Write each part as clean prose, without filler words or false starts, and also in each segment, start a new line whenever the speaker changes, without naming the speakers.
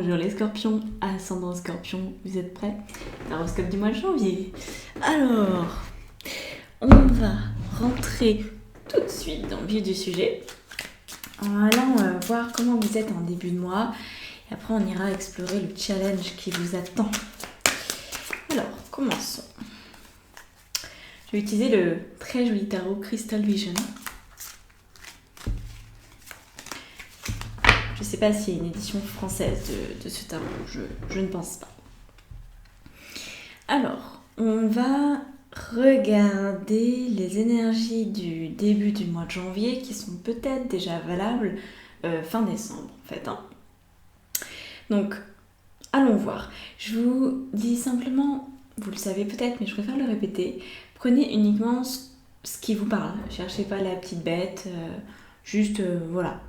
Bonjour les scorpions, ascendant scorpion, vous êtes prêts? L'horoscope du mois de janvier. Alors, on va rentrer tout de suite dans le vif du sujet en allant voir comment vous êtes en début de mois et après on ira explorer le challenge qui vous attend. Alors, commençons. Je vais utiliser le très joli tarot Crystal Vision. Je ne sais pas s'il y a une édition française de ce tarot, je ne pense pas. Alors, on va regarder les énergies du début du mois de janvier qui sont peut-être déjà valables fin décembre en fait. Donc, allons voir. Je vous dis simplement, vous le savez peut-être, mais je préfère le répéter, prenez uniquement ce qui vous parle. Cherchez pas la petite bête, voilà.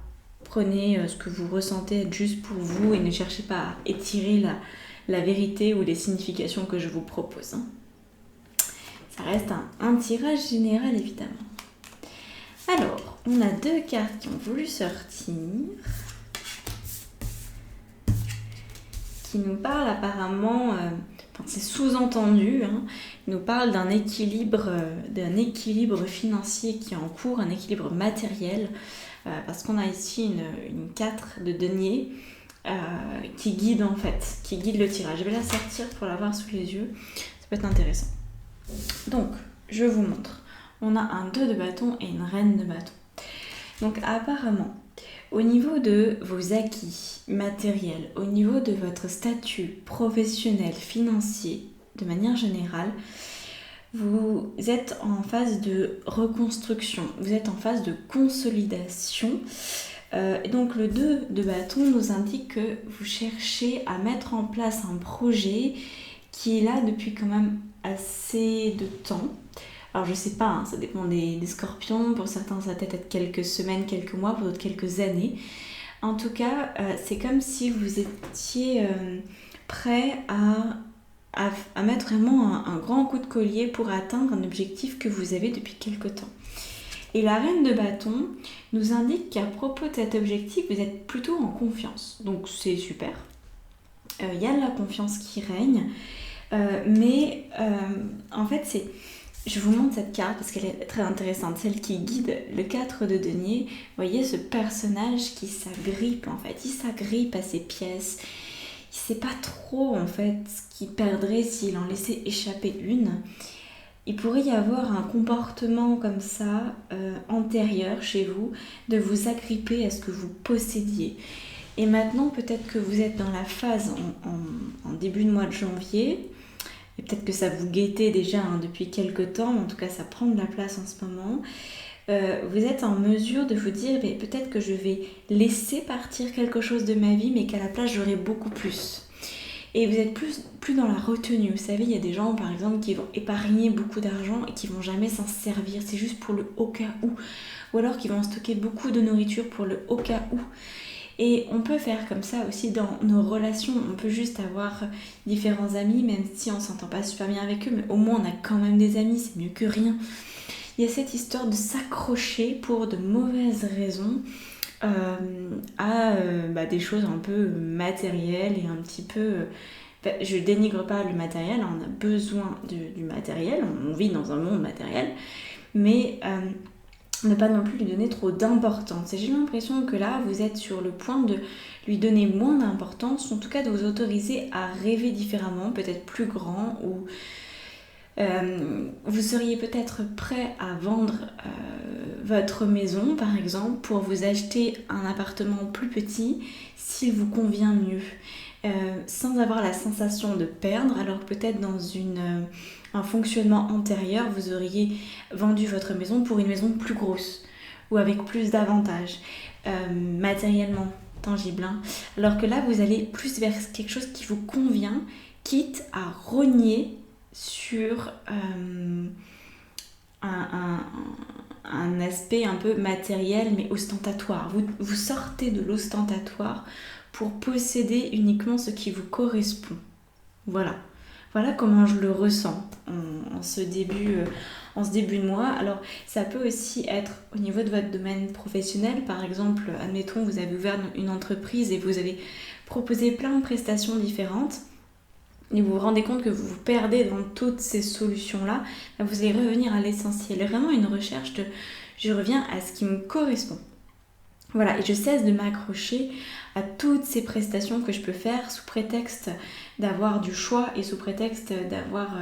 Prenez ce que vous ressentez juste pour vous et ne cherchez pas à étirer la vérité ou les significations que je vous propose. Ça reste un tirage général évidemment. Alors, on a deux cartes qui ont voulu sortir, qui nous parlent apparemment, c'est sous-entendu, ils nous parlent d'un équilibre financier qui est en cours, un équilibre matériel, parce qu'on a ici une 4 de denier qui guide le tirage. Je vais la sortir pour l'avoir sous les yeux, ça peut être intéressant. Donc, je vous montre. On a un 2 de bâton et une reine de bâton. Donc apparemment, au niveau de vos acquis matériels, au niveau de votre statut professionnel, financier, de manière générale, vous êtes en phase de reconstruction, vous êtes en phase de consolidation. Et donc le 2 de bâton nous indique que vous cherchez à mettre en place un projet qui est là depuis quand même assez de temps. Alors je sais pas, ça dépend des scorpions, pour certains ça va peut-être être quelques semaines, quelques mois, pour d'autres quelques années. En tout cas, c'est comme si vous étiez prêt à mettre vraiment un grand coup de collier pour atteindre un objectif que vous avez depuis quelque temps. Et la reine de bâton nous indique qu'à propos de cet objectif, vous êtes plutôt en confiance. Donc c'est super. Il y a de la confiance qui règne. Mais en fait, je vous montre cette carte parce qu'elle est très intéressante. Celle qui guide le 4 de denier. Vous voyez ce personnage qui s'agrippe en fait. Il s'agrippe à ses pièces. Il ne sait pas trop en fait ce qu'il perdrait s'il en laissait échapper une. Il pourrait y avoir un comportement comme ça antérieur chez vous, de vous agripper à ce que vous possédiez. Et maintenant peut-être que vous êtes dans la phase en début de mois de janvier, et peut-être que ça vous guettait déjà depuis quelques temps, mais en tout cas ça prend de la place en ce moment. Vous êtes en mesure de vous dire peut-être que je vais laisser partir quelque chose de ma vie, mais qu'à la place j'aurai beaucoup plus. Et vous êtes plus dans la retenue. Vous savez, il y a des gens par exemple qui vont épargner beaucoup d'argent et qui vont jamais s'en servir, c'est juste pour le au cas où. Ou alors qui vont stocker beaucoup de nourriture pour le au cas où. Et on peut faire comme ça aussi dans nos relations. On peut juste avoir différents amis, même si on s'entend pas super bien avec eux, mais au moins on a quand même des amis, c'est mieux que rien. Il y a cette histoire de s'accrocher pour de mauvaises raisons à des choses un peu matérielles et un petit peu... je dénigre pas le matériel, on a besoin du matériel, on vit dans un monde matériel, mais ne pas non plus lui donner trop d'importance. Et j'ai l'impression que là, vous êtes sur le point de lui donner moins d'importance, en tout cas de vous autoriser à rêver différemment, peut-être plus grand, ou vous seriez peut-être prêt à vendre votre maison par exemple pour vous acheter un appartement plus petit s'il vous convient mieux, sans avoir la sensation de perdre, alors peut-être dans un fonctionnement antérieur vous auriez vendu votre maison pour une maison plus grosse ou avec plus d'avantages matériellement tangibles, alors que là vous allez plus vers quelque chose qui vous convient, quitte à rogner sur un aspect un peu matériel mais ostentatoire. Vous sortez de l'ostentatoire pour posséder uniquement ce qui vous correspond. Voilà. voilà comment je le ressens en ce début de mois. Alors ça peut aussi être au niveau de votre domaine professionnel. Par exemple, admettons, vous avez ouvert une entreprise et vous avez proposé plein de prestations différentes et vous vous rendez compte que vous vous perdez dans toutes ces solutions-là, vous allez revenir à l'essentiel. Vraiment une recherche de je reviens à ce qui me correspond. Voilà, et je cesse de m'accrocher à toutes ces prestations que je peux faire sous prétexte d'avoir du choix et sous prétexte d'avoir...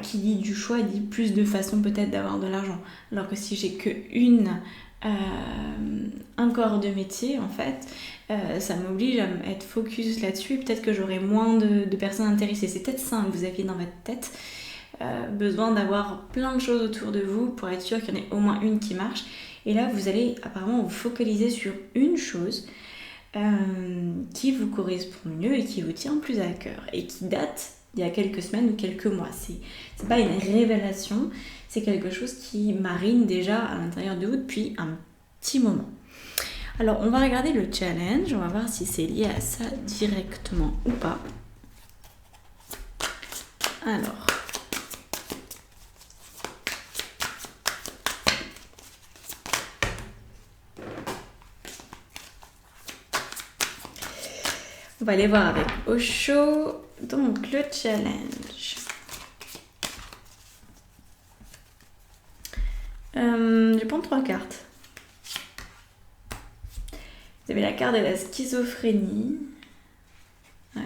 qui dit du choix dit plus de façons peut-être d'avoir de l'argent. Alors que si j'ai un corps de métier, en fait, ça m'oblige à être focus là-dessus. Peut-être que j'aurai moins de personnes intéressées. C'est peut-être ça que vous aviez dans votre tête. Besoin d'avoir plein de choses autour de vous pour être sûr qu'il y en ait au moins une qui marche. Et là, vous allez apparemment vous focaliser sur une chose qui vous correspond mieux et qui vous tient plus à cœur et qui date d'il y a quelques semaines ou quelques mois. C'est pas une révélation, c'est quelque chose qui marine déjà à l'intérieur de vous depuis un petit moment. Alors, on va regarder le challenge, on va voir si c'est lié à ça directement ou pas. Alors... on va aller voir avec Osho, donc le challenge. Je vais prendre 3 cartes. Vous avez la carte de la schizophrénie. Ouais,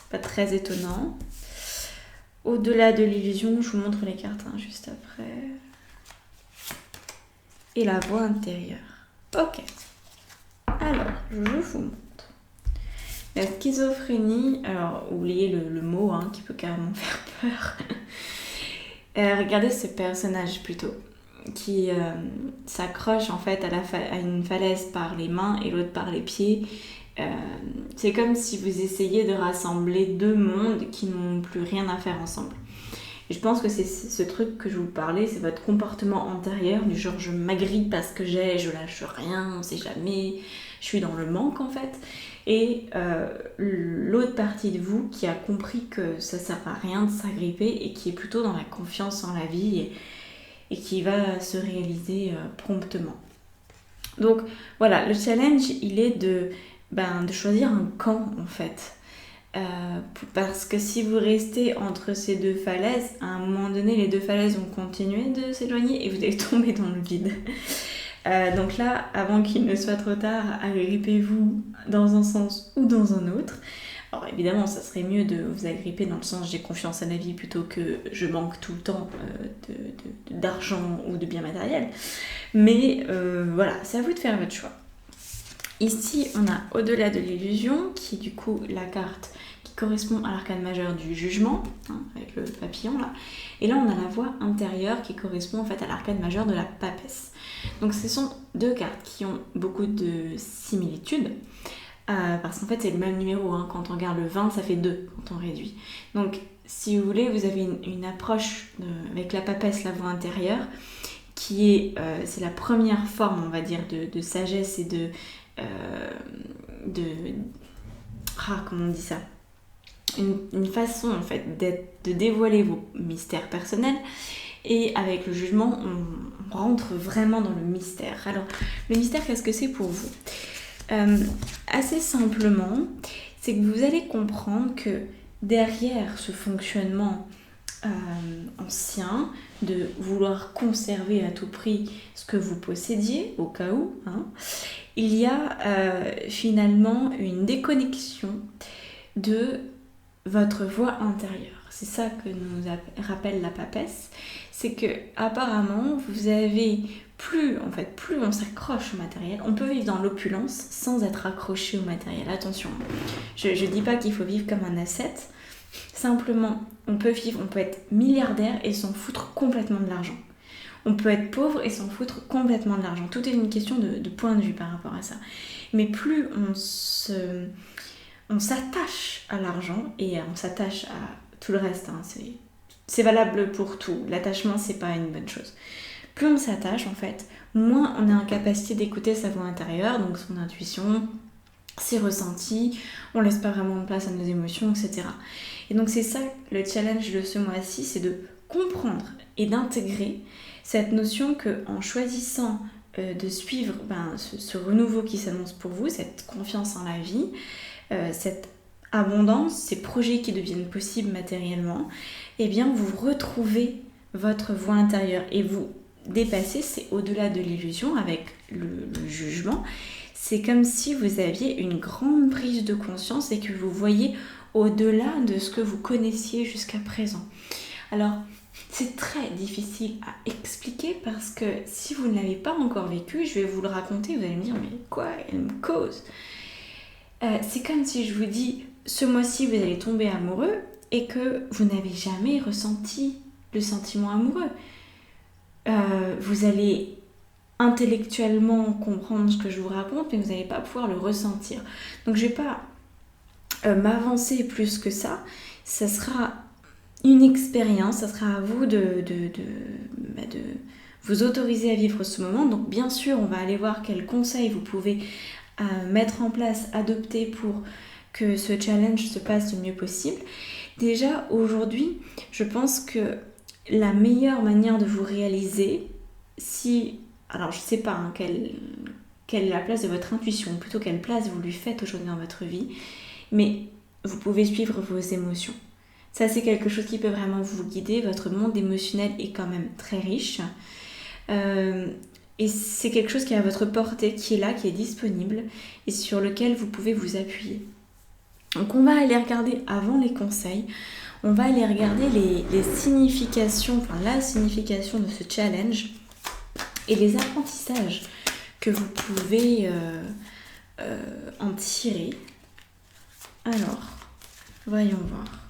pas très étonnant. Au-delà de l'illusion, je vous montre les cartes juste après. Et la voix intérieure. Ok. Alors, je vous montre. La schizophrénie, alors oubliez le mot qui peut carrément faire peur. Regardez ce personnage plutôt, qui s'accroche en fait à une falaise par les mains et l'autre par les pieds. C'est comme si vous essayiez de rassembler 2 mondes qui n'ont plus rien à faire ensemble. Et je pense que c'est ce truc que je vous parlais, c'est votre comportement antérieur, du genre je m'agrippe parce que je lâche rien, on sait jamais, je suis dans le manque en fait. Et l'autre partie de vous qui a compris que ça sert à rien de s'agripper et qui est plutôt dans la confiance en la vie et qui va se réaliser promptement. Donc voilà, le challenge il est de choisir un camp en fait. Parce que si vous restez entre ces 2 falaises, à un moment donné les 2 falaises vont continuer de s'éloigner et vous allez tomber dans le vide. Donc là, avant qu'il ne soit trop tard, agrippez-vous dans un sens ou dans un autre. Alors évidemment, ça serait mieux de vous agripper dans le sens j'ai confiance à la vie plutôt que je manque tout le temps d'argent ou de biens matériels. Mais voilà, c'est à vous de faire votre choix. Ici, on a au-delà de l'illusion, qui est du coup la carte qui correspond à l'arcane majeur du jugement, avec le papillon là. Et là, on a la voix intérieure qui correspond en fait à l'arcane majeur de la papesse. Donc ce sont 2 cartes qui ont beaucoup de similitudes, parce qu'en fait c'est le même numéro, quand on regarde le 20 ça fait 2 quand on réduit. Donc si vous voulez, vous avez une approche avec la papesse, la voix intérieure, qui est, c'est la première forme on va dire de sagesse et comment on dit ça, une façon en fait de dévoiler vos mystères personnels. Et avec le jugement, on rentre vraiment dans le mystère. Alors, le mystère, qu'est-ce que c'est pour vous ? Assez simplement, c'est que vous allez comprendre que derrière ce fonctionnement ancien, de vouloir conserver à tout prix ce que vous possédiez, au cas où, il y a finalement une déconnexion de votre voix intérieure. C'est ça que nous rappelle la papesse. C'est que apparemment vous avez plus on s'accroche au matériel, on peut vivre dans l'opulence sans être accroché au matériel. Attention, je dis pas qu'il faut vivre comme un ascète, simplement on peut être milliardaire et s'en foutre complètement de l'argent. On peut être pauvre et s'en foutre complètement de l'argent. Tout est une question de point de vue par rapport à ça. Mais plus on s'attache à l'argent et on s'attache à tout le reste, c'est valable pour tout. L'attachement, c'est pas une bonne chose. Plus on s'attache, en fait, moins on est en capacité d'écouter sa voix intérieure, donc son intuition, c'est ressenti, on laisse pas vraiment de place à nos émotions, etc. Et donc c'est ça le challenge de ce mois-ci, c'est de comprendre et d'intégrer cette notion qu'en choisissant de suivre ce renouveau qui s'annonce pour vous, cette confiance en la vie, cette abondance, ces projets qui deviennent possibles matériellement, eh bien vous retrouvez votre voie intérieure et vous dépassez, c'est au-delà de l'illusion avec le jugement. C'est comme si vous aviez une grande prise de conscience et que vous voyez au-delà de ce que vous connaissiez jusqu'à présent. Alors, c'est très difficile à expliquer parce que si vous ne l'avez pas encore vécu, je vais vous le raconter, vous allez me dire mais quoi, elle me cause. C'est comme si je vous dis ce mois-ci vous allez tomber amoureux et que vous n'avez jamais ressenti le sentiment amoureux. Vous allez intellectuellement comprendre ce que je vous raconte, mais vous n'allez pas pouvoir le ressentir. Donc je ne vais pas m'avancer plus que ça. Ça sera une expérience, ça sera à vous de vous autoriser à vivre ce moment. Donc bien sûr, on va aller voir quels conseils vous pouvez mettre en place, adopter pour que ce challenge se passe le mieux possible. Déjà, aujourd'hui, je pense que la meilleure manière de vous réaliser, alors je ne sais pas quelle est la place de votre intuition, ou plutôt quelle place vous lui faites aujourd'hui dans votre vie, mais vous pouvez suivre vos émotions. Ça, c'est quelque chose qui peut vraiment vous guider. Votre monde émotionnel est quand même très riche. Et c'est quelque chose qui est à votre portée, qui est là, qui est disponible et sur lequel vous pouvez vous appuyer. Donc on va aller regarder avant les conseils, on va aller regarder les significations, la signification de ce challenge et les apprentissages que vous pouvez en tirer. Alors, voyons voir.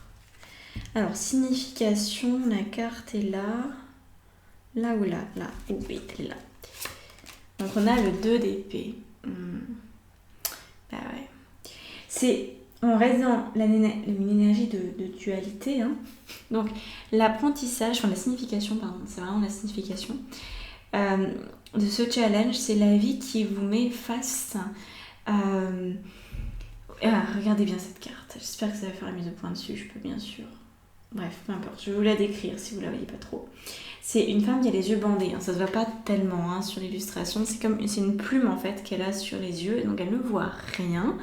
Alors, signification, la carte est là. Là ou là? Là. Oh oui, elle est là. Donc, on a le 2 d'épée. Bah ouais. On reste dans une énergie de dualité. Hein. Donc, l'apprentissage, la signification, c'est vraiment la signification de ce challenge, c'est la vie qui vous met face regardez bien cette carte. J'espère que ça va faire la mise au point dessus, je peux bien sûr. Bref, peu importe, je vais vous la décrire si vous la voyez pas trop. C'est une femme qui a les yeux bandés, ça se voit pas tellement sur l'illustration, c'est une plume en fait qu'elle a sur les yeux, donc elle ne voit rien.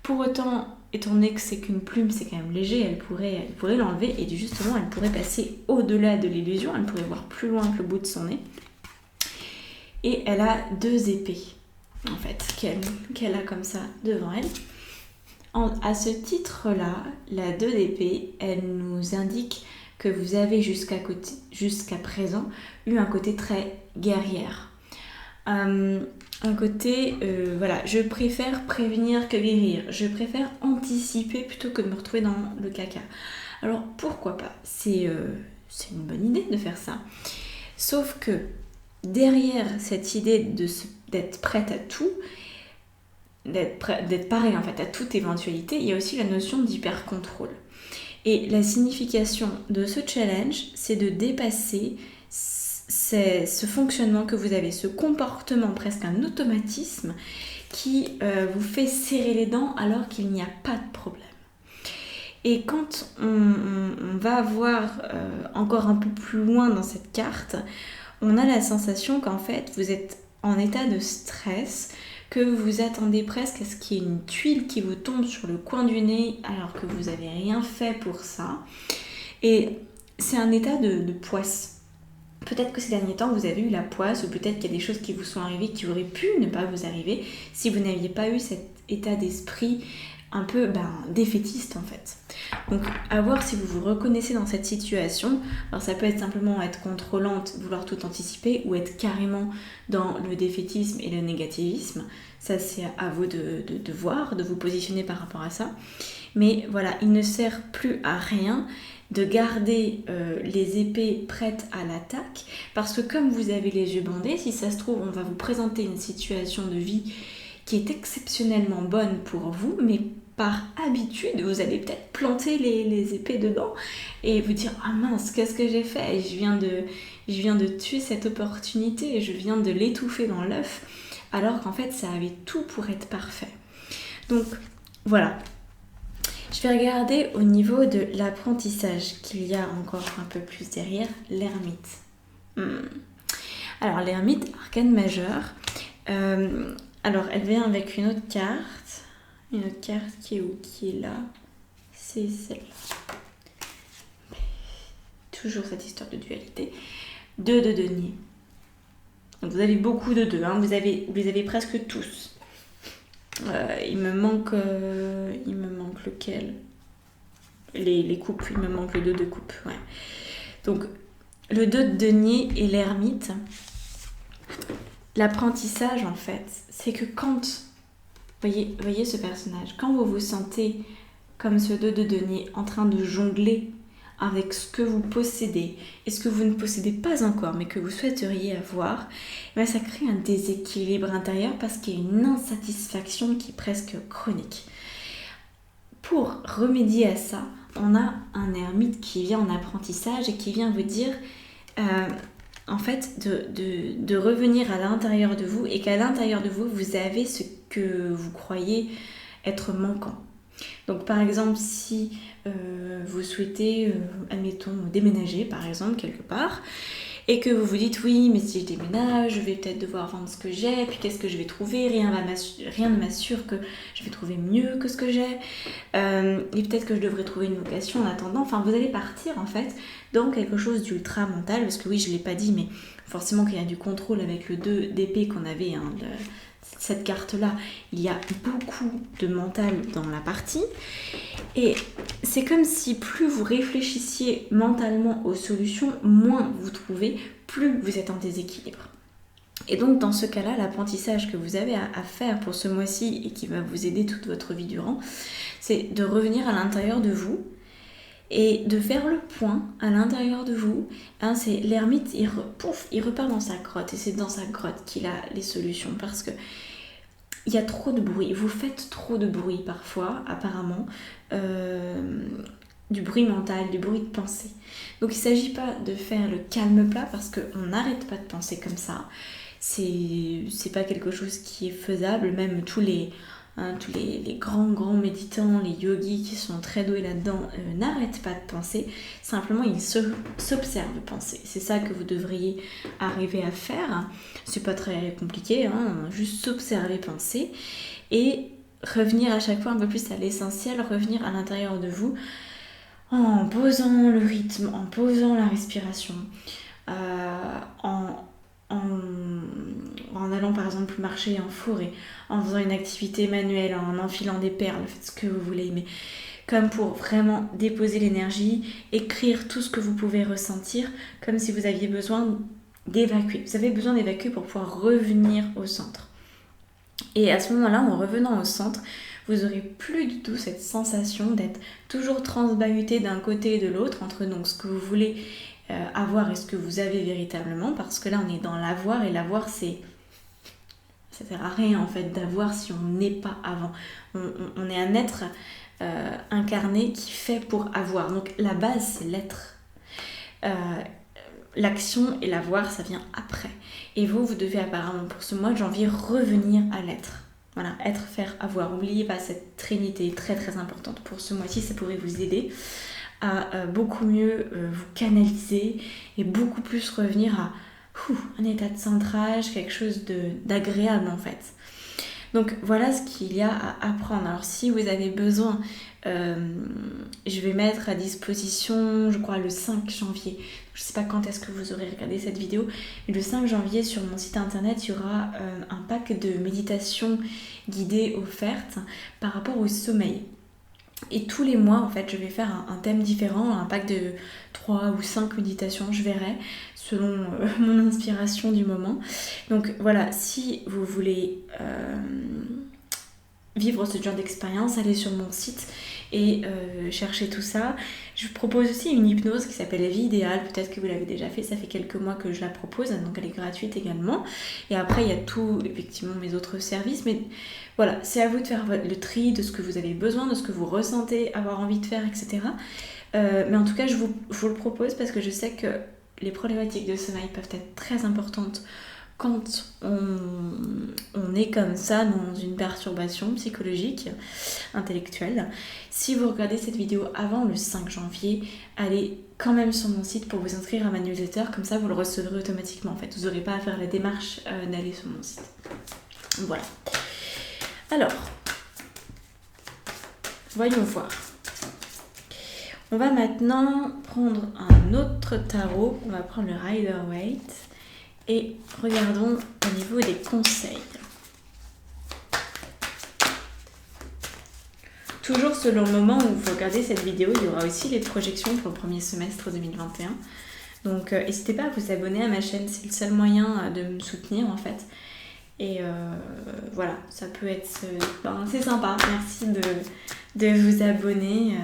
Pour autant, étant donné que c'est qu'une plume, c'est quand même léger, elle pourrait l'enlever et justement elle pourrait passer au-delà de l'illusion, elle pourrait voir plus loin que le bout de son nez. Et elle a 2 épées en fait qu'elle a comme ça devant elle. À ce titre-là, la 2 d'épée, elle nous indique que vous avez jusqu'à présent eu un côté très guerrière. Un côté, je préfère prévenir que guérir. Je préfère anticiper plutôt que de me retrouver dans le caca. Alors pourquoi pas ? C'est une bonne idée de faire ça. Sauf que derrière cette idée d'être prête à tout, d'être pareil en fait à toute éventualité, il y a aussi la notion d'hyper-contrôle. Et la signification de ce challenge, c'est de dépasser ce fonctionnement que vous avez, ce comportement, presque un automatisme qui vous fait serrer les dents alors qu'il n'y a pas de problème. Et quand on va voir encore un peu plus loin dans cette carte, on a la sensation qu'en fait vous êtes en état de stress, que vous attendez presque à ce qu'il y ait une tuile qui vous tombe sur le coin du nez alors que vous n'avez rien fait pour ça. Et c'est un état de poisse. Peut-être que ces derniers temps vous avez eu la poisse, ou peut-être qu'il y a des choses qui vous sont arrivées qui auraient pu ne pas vous arriver si vous n'aviez pas eu cet état d'esprit un peu défaitiste en fait. Donc à voir si vous vous reconnaissez dans cette situation. Alors ça peut être simplement être contrôlante, vouloir tout anticiper, ou être carrément dans le défaitisme et le négativisme. Ça c'est à vous de voir, de vous positionner par rapport à ça. Mais voilà, il ne sert plus à rien de garder les épées prêtes à l'attaque, parce que comme vous avez les yeux bandés, si ça se trouve on va vous présenter une situation de vie qui est exceptionnellement bonne pour vous, mais par habitude, vous allez peut-être planter les épées dedans et vous dire « Ah mince, qu'est-ce que j'ai fait ? Je viens de tuer cette opportunité, je viens de l'étouffer dans l'œuf, alors qu'en fait, ça avait tout pour être parfait. » Donc voilà. Je vais regarder au niveau de l'apprentissage qu'il y a encore un peu plus derrière, l'ermite. Alors l'ermite, arcane majeur. Alors elle vient avec une autre carte. Une autre carte qui est où? Qui est là. C'est celle-là. Toujours cette histoire de dualité. 2 de denier. Donc vous avez beaucoup de 2, hein. Vous les avez presque tous. Il me manque lequel? Les coupes, il me manque le 2 de coupe. Ouais. Donc le 2 de denier et l'ermite, l'apprentissage en fait, c'est que quand, voyez ce personnage, quand vous vous sentez comme ce 2 de denier en train de jongler avec ce que vous possédez et ce que vous ne possédez pas encore mais que vous souhaiteriez avoir, ça crée un déséquilibre intérieur parce qu'il y a une insatisfaction qui est presque chronique. Pour remédier à ça, on a un ermite qui vient en apprentissage et qui vient vous dire en fait de revenir à l'intérieur de vous et qu'à l'intérieur de vous, vous avez ce que vous croyez être manquant. Donc par exemple, si vous souhaitez, admettons, déménager par exemple quelque part, et que vous vous dites oui, mais si je déménage, je vais peut-être devoir vendre ce que j'ai, puis qu'est-ce que je vais trouver, rien ne m'assure que je vais trouver mieux que ce que j'ai, et peut-être que je devrais trouver une vocation en attendant. Enfin, vous allez partir en fait dans quelque chose d'ultra mental, parce que oui, je ne l'ai pas dit, mais forcément qu'il y a du contrôle avec le 2 d'épée qu'on avait, hein, cette carte-là, il y a beaucoup de mental dans la partie. Et c'est comme si plus vous réfléchissiez mentalement aux solutions, moins vous trouvez, plus vous êtes en déséquilibre. Et donc dans ce cas-là, l'apprentissage que vous avez à faire pour ce mois-ci et qui va vous aider toute votre vie durant, c'est de revenir à l'intérieur de vous et de faire le point à l'intérieur de vous. Hein, c'est l'ermite, il repart dans sa grotte et c'est dans sa grotte qu'il a les solutions parce que il y a trop de bruit, vous faites trop de bruit parfois, apparemment, du bruit mental, du bruit de pensée. Donc il ne s'agit pas de faire le calme plat parce qu'on n'arrête pas de penser comme ça. C'est pas quelque chose qui est faisable, même tous les grands méditants, les yogis qui sont très doués là-dedans n'arrêtent pas de penser, simplement ils s'observent penser. C'est ça que vous devriez arriver à faire. C'est pas très compliqué, hein, juste s'observer penser et revenir à chaque fois un peu plus à l'essentiel, revenir à l'intérieur de vous en posant le rythme, en posant la respiration, en allant par exemple marcher en forêt, en faisant une activité manuelle, en enfilant des perles, faites ce que vous voulez, mais comme pour vraiment déposer l'énergie, écrire tout ce que vous pouvez ressentir, comme si vous aviez besoin d'évacuer. Vous avez besoin d'évacuer pour pouvoir revenir au centre. Et à ce moment-là, en revenant au centre, vous n'aurez plus du tout cette sensation d'être toujours transbahuté d'un côté et de l'autre entre donc ce que vous voulez avoir et ce que vous avez véritablement, parce que là on est dans l'avoir et l'avoir ça sert à rien en fait d'avoir si on n'est pas avant. On est un être incarné qui fait pour avoir, donc la base c'est l'être. L'action et l'avoir ça vient après, et vous devez apparemment pour ce mois de janvier revenir à l'être. Voilà, être, faire, avoir. N'oubliez pas cette trinité très très importante pour ce mois-ci, ça pourrait vous aider à beaucoup mieux vous canaliser et beaucoup plus revenir à un état de centrage, quelque chose d'agréable en fait. Donc voilà ce qu'il y a à apprendre. Alors si vous avez besoin, je vais mettre à disposition, je crois le 5 janvier, je ne sais pas quand est-ce que vous aurez regardé cette vidéo, mais le 5 janvier sur mon site internet, il y aura un pack de méditation guidée offerte par rapport au sommeil. Et tous les mois, en fait, je vais faire un thème différent, un pack de 3 ou 5 méditations, je verrai, selon mon inspiration du moment. Donc voilà, si vous voulez vivre ce genre d'expérience, allez sur mon site et cherchez tout ça. Je vous propose aussi une hypnose qui s'appelle La vie idéale, peut-être que vous l'avez déjà fait, ça fait quelques mois que je la propose, donc elle est gratuite également. Et après il y a tout, effectivement, mes autres services, mais voilà, c'est à vous de faire le tri de ce que vous avez besoin, de ce que vous ressentez avoir envie de faire, etc. Mais en tout cas, je vous le propose parce que je sais que les problématiques de sommeil peuvent être très importantes quand on est comme ça dans une perturbation psychologique, intellectuelle, si vous regardez cette vidéo avant le 5 janvier, allez quand même sur mon site pour vous inscrire à ma newsletter, comme ça vous le recevrez automatiquement en fait. Vous n'aurez pas à faire la démarche d'aller sur mon site. Voilà. Alors, voyons voir. On va maintenant prendre un autre tarot. On va prendre le Rider-Waite et regardons au niveau des conseils. Toujours selon le moment où vous regardez cette vidéo, il y aura aussi les projections pour le premier semestre 2021. Donc n'hésitez pas à vous abonner à ma chaîne, c'est le seul moyen de me soutenir en fait. Et voilà, ça peut être c'est sympa. Merci de vous abonner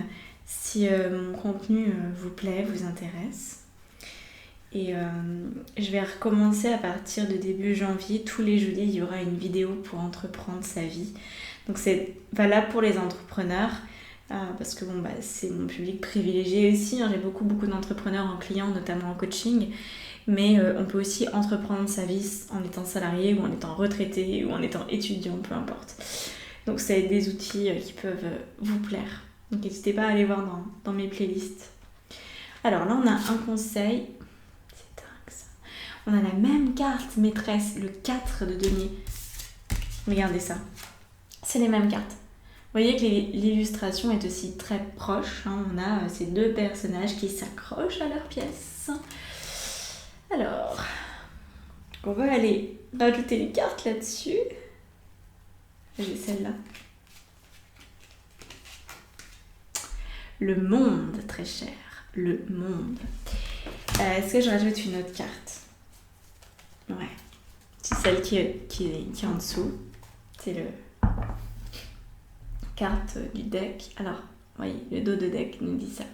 si mon contenu vous plaît, vous intéresse. Et je vais recommencer à partir de début janvier. Tous les jeudis, il y aura une vidéo pour entreprendre sa vie. Donc c'est valable pour les entrepreneurs parce que c'est mon public privilégié aussi. J'ai beaucoup d'entrepreneurs en clients, notamment en coaching. Mais on peut aussi entreprendre sa vie en étant salarié ou en étant retraité ou en étant étudiant, peu importe. Donc c'est des outils qui peuvent vous plaire. Donc n'hésitez pas à aller voir dans mes playlists. Alors là on a un conseil. C'est dingue ça. On a la même carte maîtresse, le 4 de denier. Regardez ça. C'est les mêmes cartes. Vous voyez que l'illustration est aussi très proche. On a ces deux personnages qui s'accrochent à leur pièce. Alors, on va aller rajouter les cartes là-dessus. J'ai celle-là. Le monde, très cher. Le monde. Est-ce que je rajoute une autre carte? Ouais. C'est celle qui est en dessous. C'est le carte du deck. Alors, voyez, le dos de deck nous dit ça.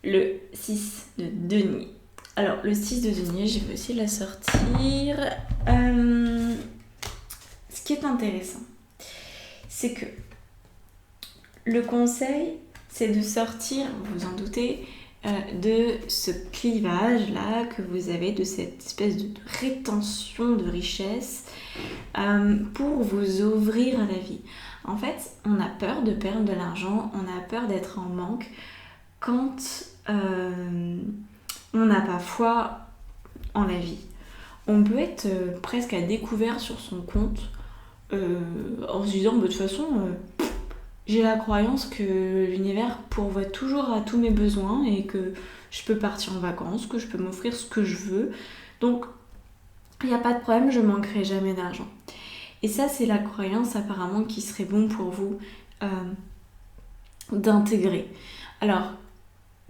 Le 6 de denier. Alors, le 6 de denier, je vais aussi la sortir. Ce qui est intéressant, c'est que le conseil, c'est de sortir, vous vous en doutez, de ce clivage-là que vous avez, de cette espèce de rétention de richesse pour vous ouvrir à la vie. En fait, on a peur de perdre de l'argent, on a peur d'être en manque quand on n'a pas foi en la vie. On peut être presque à découvert sur son compte en se disant de toute façon j'ai la croyance que l'univers pourvoit toujours à tous mes besoins et que je peux partir en vacances, que je peux m'offrir ce que je veux, donc il n'y a pas de problème, je manquerai jamais d'argent. Et ça c'est la croyance apparemment qui serait bon pour vous d'intégrer. Alors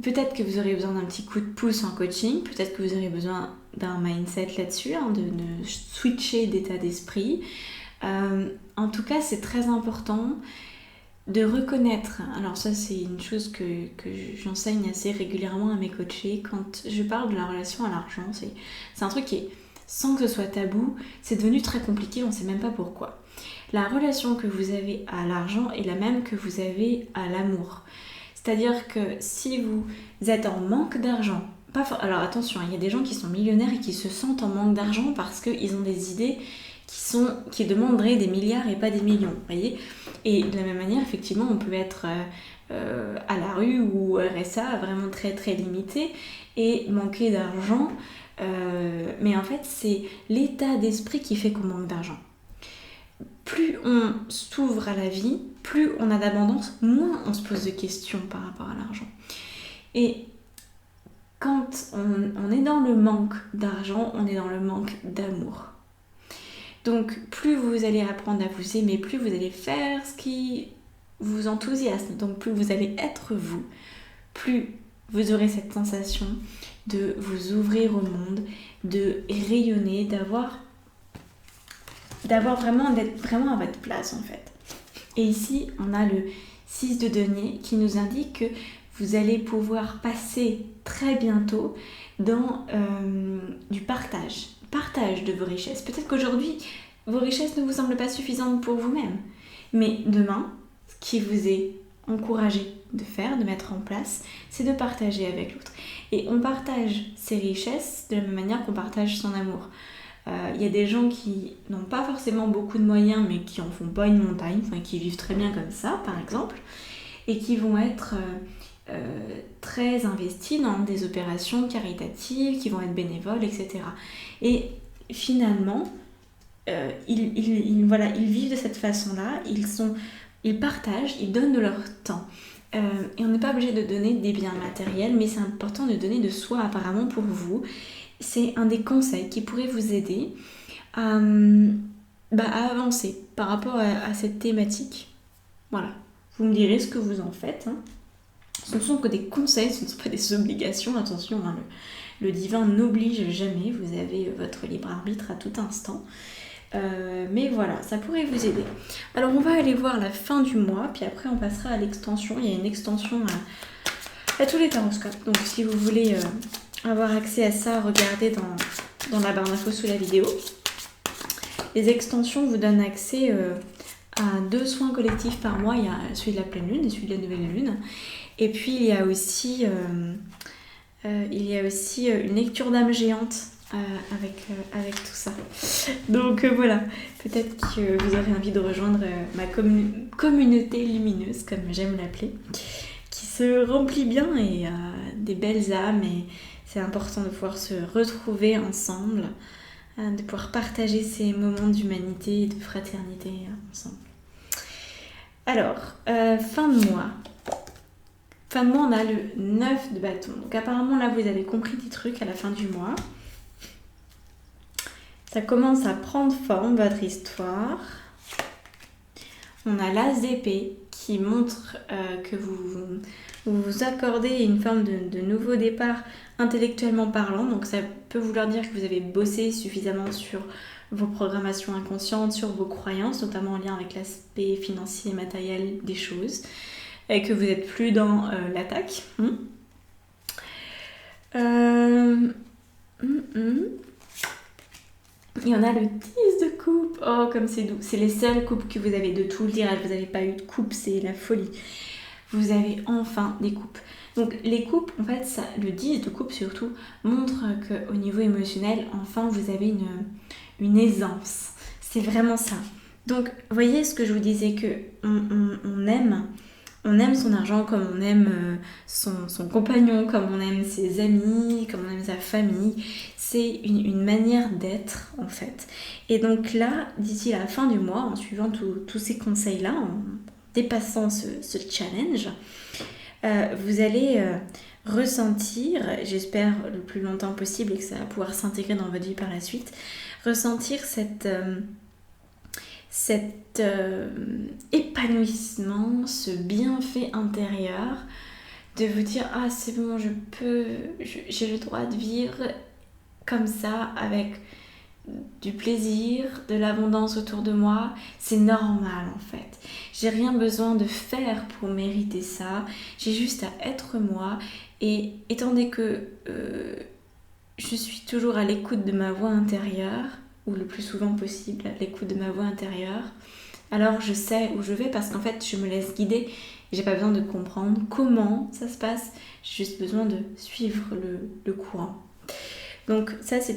peut-être que vous aurez besoin d'un petit coup de pouce en coaching, peut-être que vous aurez besoin d'un mindset là-dessus, de switcher d'état d'esprit. En tout cas, c'est très important de reconnaître. Alors ça, c'est une chose que j'enseigne assez régulièrement à mes coachés. Quand je parle de la relation à l'argent, c'est un truc qui est, sans que ce soit tabou, c'est devenu très compliqué, on ne sait même pas pourquoi. La relation que vous avez à l'argent est la même que vous avez à l'amour. C'est-à-dire que si vous êtes en manque d'argent, alors attention, il y a des gens qui sont millionnaires et qui se sentent en manque d'argent parce qu'ils ont des idées qui demanderaient des milliards et pas des millions, voyez. Et de la même manière, effectivement, on peut être à la rue ou RSA vraiment très très limité et manquer d'argent, mais en fait c'est l'état d'esprit qui fait qu'on manque d'argent. Plus on s'ouvre à la vie, plus on a d'abondance, moins on se pose de questions par rapport à l'argent. Et quand on est dans le manque d'argent, on est dans le manque d'amour. Donc plus vous allez apprendre à vous aimer, plus vous allez faire ce qui vous enthousiasme, donc plus vous allez être vous, plus vous aurez cette sensation de vous ouvrir au monde, de rayonner, d'être vraiment à votre place en fait. Et ici, on a le 6 de denier qui nous indique que vous allez pouvoir passer très bientôt dans du partage de vos richesses. Peut-être qu'aujourd'hui, vos richesses ne vous semblent pas suffisantes pour vous-même, mais demain, ce qui vous est encourager de faire, de mettre en place, c'est de partager avec l'autre. Et on partage ses richesses de la même manière qu'on partage son amour. Il y a des gens qui n'ont pas forcément beaucoup de moyens, mais qui en font pas une montagne, enfin qui vivent très bien comme ça, par exemple, et qui vont être très investis dans des opérations caritatives, qui vont être bénévoles, etc. Et finalement, ils vivent de cette façon-là, ils partagent, ils donnent de leur temps. Et on n'est pas obligé de donner des biens matériels, mais c'est important de donner de soi apparemment pour vous. C'est un des conseils qui pourrait vous aider à avancer par rapport à cette thématique. Voilà, vous me direz ce que vous en faites. Hein. Ce ne sont que des conseils, ce ne sont pas des obligations, attention, hein, le divin n'oblige jamais, vous avez votre libre arbitre à tout instant. Mais voilà, ça pourrait vous aider. Alors on va aller voir la fin du mois, puis après on passera à l'extension. Il y a une extension à tous les taroscopes. Donc si vous voulez avoir accès à ça, regardez dans la barre d'infos sous la vidéo. Les extensions vous donnent accès à 2 soins collectifs par mois. Il y a celui de la pleine lune et celui de la nouvelle lune. Et puis il y a aussi une lecture d'âme géante avec tout ça. Donc voilà, peut-être que vous aurez envie de rejoindre ma communauté lumineuse, comme j'aime l'appeler, qui se remplit bien et des belles âmes, et c'est important de pouvoir se retrouver ensemble, de pouvoir partager ces moments d'humanité et de fraternité ensemble. Alors, fin de mois. Fin de mois, on a le 9 de bâton. Donc apparemment là vous avez compris des trucs à la fin du mois. Ça commence à prendre forme, votre histoire. On a l'as d'épée qui montre que vous vous accordez une forme de nouveau départ intellectuellement parlant. Donc ça peut vouloir dire que vous avez bossé suffisamment sur vos programmations inconscientes, sur vos croyances, notamment en lien avec l'aspect financier et matériel des choses, et que vous n'êtes plus dans l'attaque. Il y en a le 10 de coupe. Oh, comme c'est doux. C'est les seules coupes que vous avez de tout le tirage. Vous n'avez pas eu de coupe, c'est la folie. Vous avez enfin des coupes. Donc les coupes, en fait, ça, le 10 de coupe surtout, montre qu'au niveau émotionnel, enfin, vous avez une aisance. C'est vraiment ça. Donc, voyez ce que je vous disais, que on aime son argent comme on aime son compagnon, comme on aime ses amis, comme on aime sa famille. C'est une manière d'être, en fait. Et donc là, d'ici la fin du mois, en suivant tous ces conseils-là, en dépassant ce challenge, vous allez ressentir, j'espère le plus longtemps possible et que ça va pouvoir s'intégrer dans votre vie par la suite, ressentir cet épanouissement, ce bienfait intérieur de vous dire « Ah, c'est bon, j'ai le droit de vivre comme ça, avec du plaisir, de l'abondance autour de moi, c'est normal en fait. J'ai rien besoin de faire pour mériter ça, j'ai juste à être moi, et étant donné que je suis toujours à l'écoute de ma voix intérieure, ou le plus souvent possible à l'écoute de ma voix intérieure, alors je sais où je vais parce qu'en fait je me laisse guider, j'ai pas besoin de comprendre comment ça se passe, j'ai juste besoin de suivre le courant. Donc ça c'est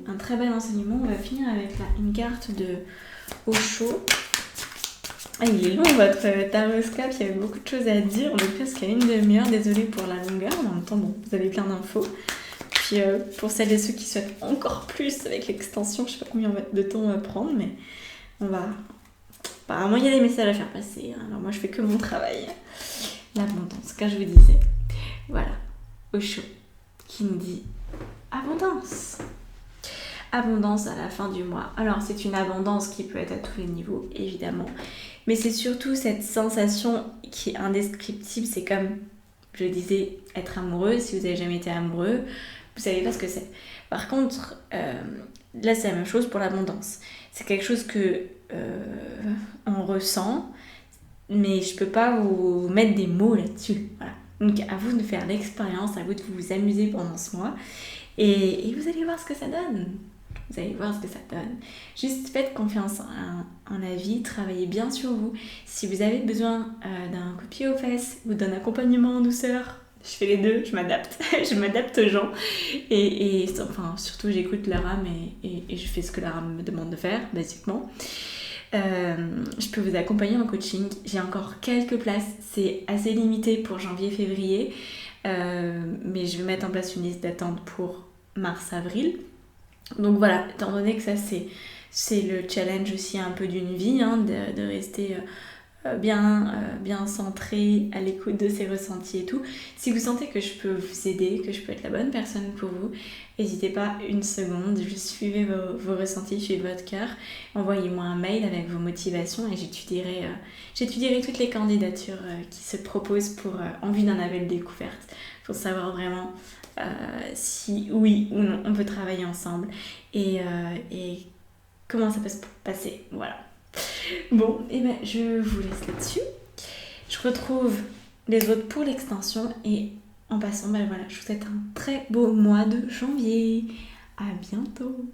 un très bel enseignement. On va finir avec une carte de Osho. Ah, il est long votre taroscope, il y avait beaucoup de choses à dire, on est presque à une demi-heure, désolée pour la longueur, mais en même temps bon, vous avez plein d'infos. Puis pour celles et ceux qui souhaitent encore plus avec l'extension, je sais pas combien de temps on va prendre, mais on va... Apparemment il y a des messages à faire passer, hein. Alors moi je fais que mon travail. L'abondance, comme je vous disais. Voilà, Osho qui nous dit abondance. Abondance à la fin du mois. Alors c'est une abondance qui peut être à tous les niveaux, évidemment. Mais c'est surtout cette sensation qui est indescriptible. C'est comme, je disais, être amoureux. Si vous n'avez jamais été amoureux, vous savez pas ce que c'est. Par contre, là c'est la même chose pour l'abondance. C'est quelque chose que on ressent, mais je peux pas vous mettre des mots là-dessus. Voilà. Donc à vous de faire l'expérience, à vous de vous amuser pendant ce mois, et vous allez voir ce que ça donne. vous allez voir ce que ça donne. Juste faites confiance en la vie, travaillez bien sur vous. Si vous avez besoin d'un coup de pied aux fesses ou d'un accompagnement en douceur, je fais les deux, je m'adapte, je m'adapte aux gens et enfin surtout j'écoute leur âme et je fais ce que leur âme me demande de faire, basiquement. Je peux vous accompagner en coaching, j'ai encore quelques places, c'est assez limité pour janvier-février, mais je vais mettre en place une liste d'attente pour mars-avril. Donc voilà, étant donné que ça c'est le challenge aussi un peu d'une vie, hein, de rester bien centré, à l'écoute de ses ressentis et tout. Si vous sentez que je peux vous aider, que je peux être la bonne personne pour vous, n'hésitez pas une seconde, juste suivez vos ressentis, suivez votre cœur, envoyez-moi un mail avec vos motivations et j'étudierai toutes les candidatures qui se proposent en vue d'un appel découverte, pour savoir vraiment si oui ou non on peut travailler ensemble et comment ça peut se passer, voilà. Bon, et ben je vous laisse là-dessus. Je retrouve les autres pour l'extension et en passant, ben voilà, je vous souhaite un très beau mois de janvier. À bientôt.